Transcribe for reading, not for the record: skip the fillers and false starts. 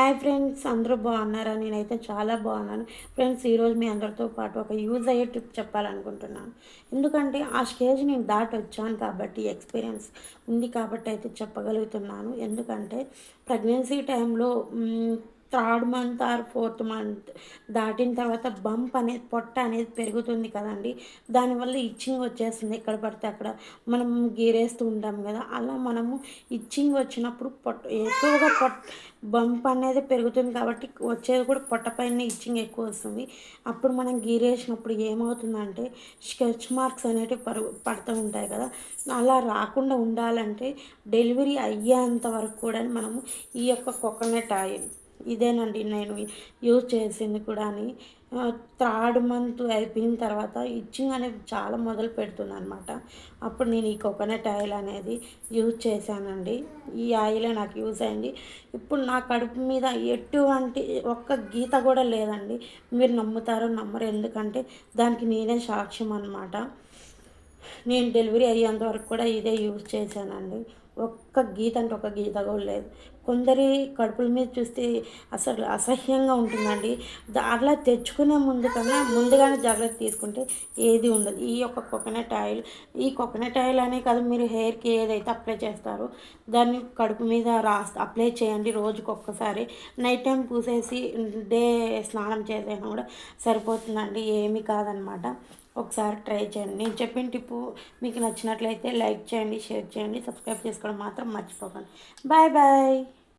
Hi friends, అందరూ బాగున్నారా? నేనైతే చాలా బాగున్నాను. ఫ్రెండ్స్, ఈరోజు మీ అందరితో పాటు ఒక యూజ్ అయ్యే టిప్ చెప్పాలనుకుంటున్నాను. ఎందుకంటే ఆ స్టేజ్ నేను దాటి వచ్చాను కాబట్టి, ఎక్స్పీరియన్స్ ఉంది కాబట్టి అయితే చెప్పగలుగుతున్నాను. ఎందుకంటే ప్రెగ్నెన్సీ టైంలో third month or fourth month దాటిన తర్వాత బంప్ అనేది, పొట్ట అనేది పెరుగుతుంది కదండి. దానివల్ల ఇచ్చింగ్ వచ్చేస్తుంది ఎక్కడ పడితే అక్కడ. మనం గీరేస్తూ ఉంటాం కదా, అలా మనము ఇచ్చింగ్ వచ్చినప్పుడు ఎక్కువగా బంప్ అనేది పెరుగుతుంది కాబట్టి వచ్చేది కూడా పొట్ట పైన ఇచ్చింగ్ ఎక్కువ వస్తుంది. అప్పుడు మనం గీరేసినప్పుడు ఏమవుతుందంటే స్కెచ్ మార్క్స్ అనేటివి పడుతూ ఉంటాయి కదా. అలా రాకుండా ఉండాలంటే డెలివరీ అయ్యేంత వరకు కూడా మనము ఈ యొక్క కోకోనట్ ఆయిల్, ఇదేనండి నేను యూజ్ చేసింది కూడా. థర్డ్ మంత్ అయిపోయిన తర్వాత ఇచ్చింగ్ అనేది చాలా మొదలు పెడుతుంది అనమాట. అప్పుడు నేను ఈ కోకోనట్ ఆయిల్ అనేది యూజ్ చేశానండి. ఈ ఆయిలే నాకు యూజ్ అయింది. ఇప్పుడు నా కడుపు మీద ఎటువంటి ఒక్క గీత కూడా లేదండి. మీరు నమ్ముతారో నమ్మరు, ఎందుకంటే దానికి నేనే సాక్ష్యం అనమాట. నేను డెలివరీ అయ్యేంత వరకు కూడా ఇదే యూజ్ చేశానండి. ఒక్క గీత అంటే ఒక గీత కూడా లేదు. కొందరి కడుపుల మీద చూస్తే అసలు అసహ్యంగా ఉంటుందండి. అట్లా తెచ్చుకునే ముందు కన్నా ముందుగానే జాగ్రత్త తీసుకుంటే ఏది ఉండదు. ఈ యొక్క కోకోనట్ ఆయిల్, ఈ కోకోనట్ ఆయిల్ అనే కాదు, మీరు హెయిర్కి ఏదైతే అప్లై చేస్తారో దాన్ని కడుపు మీద అప్లై చేయండి రోజుకి ఒక్కసారి. నైట్ టైం పూసేసి డే స్నానం చేసేనా కూడా సరిపోతుందండి, ఏమీ కాదనమాట. ఒకసారి ట్రై చేయండి. నేను చెప్పిన టిప్పు మీకు నచ్చినట్లయితే లైక్ చేయండి, షేర్ చేయండి, సబ్స్క్రైబ్ చేసుకోవడం మాత్రం మర్చిపోకండి. Bye bye.